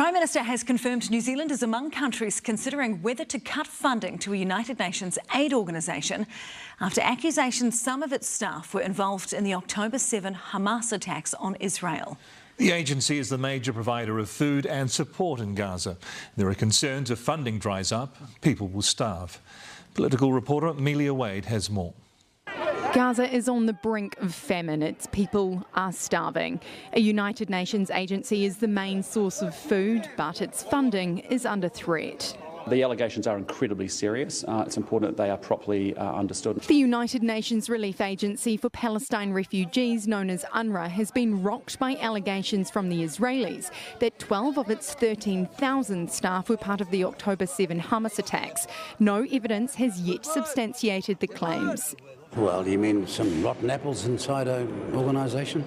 Prime Minister has confirmed New Zealand is among countries considering whether to cut funding to a United Nations aid organisation after accusations some of its staff were involved in the October 7 Hamas attacks on Israel. The agency is the major provider of food and support in Gaza. There are concerns if funding dries up, people will starve. Political reporter Amelia Wade has more. Gaza is on the brink of famine. Its people are starving. A United Nations agency is the main source of food, but its funding is under threat. The allegations are incredibly serious. It's important that they are properly understood. The United Nations Relief Agency for Palestine Refugees, known as UNRWA, has been rocked by allegations from the Israelis that 12 of its 13,000 staff were part of the October 7 Hamas attacks. No evidence has yet substantiated the claims. Well, you mean some rotten apples inside an organisation?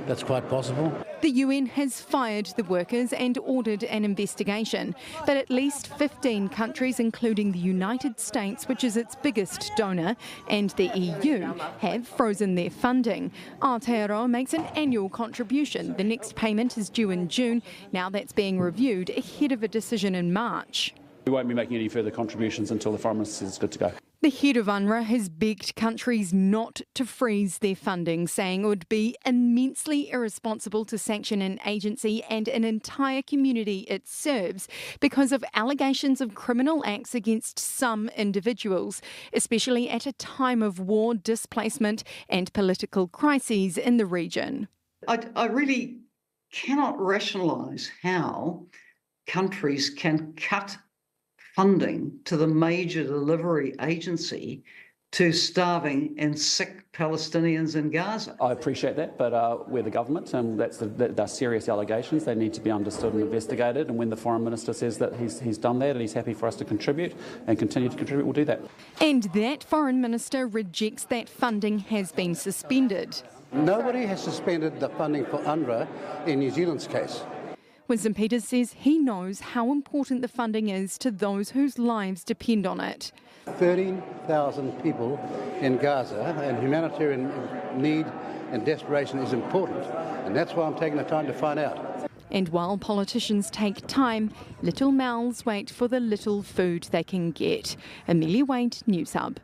That's quite possible. The UN has fired the workers and ordered an investigation, but at least 15 countries, including the United States, which is its biggest donor, and the EU, have frozen their funding. Aotearoa makes an annual contribution. The next payment is due in June. Now that's being reviewed ahead of a decision in March. We won't be making any further contributions until the Foreign Minister says it's good to go. The head of UNRWA has begged countries not to freeze their funding, saying it would be immensely irresponsible to sanction an agency and an entire community it serves because of allegations of criminal acts against some individuals, especially at a time of war, displacement and political crises in the region. I really cannot rationalise how countries can cut funding to the major delivery agency to starving and sick Palestinians in Gaza. I appreciate that, but we're the government, and they're serious allegations. They need to be understood and investigated, and when the Foreign Minister says that he's done that and he's happy for us to contribute and continue to contribute, we'll do that. And that Foreign Minister rejects that funding has been suspended. Nobody has suspended the funding for UNRWA in New Zealand's case. Winston Peters says he knows how important the funding is to those whose lives depend on it. 13,000 people in Gaza, and humanitarian need and desperation is important, and that's why I'm taking the time to find out. And while politicians take time, little mouths wait for the little food they can get. Amelia Wade, Newshub.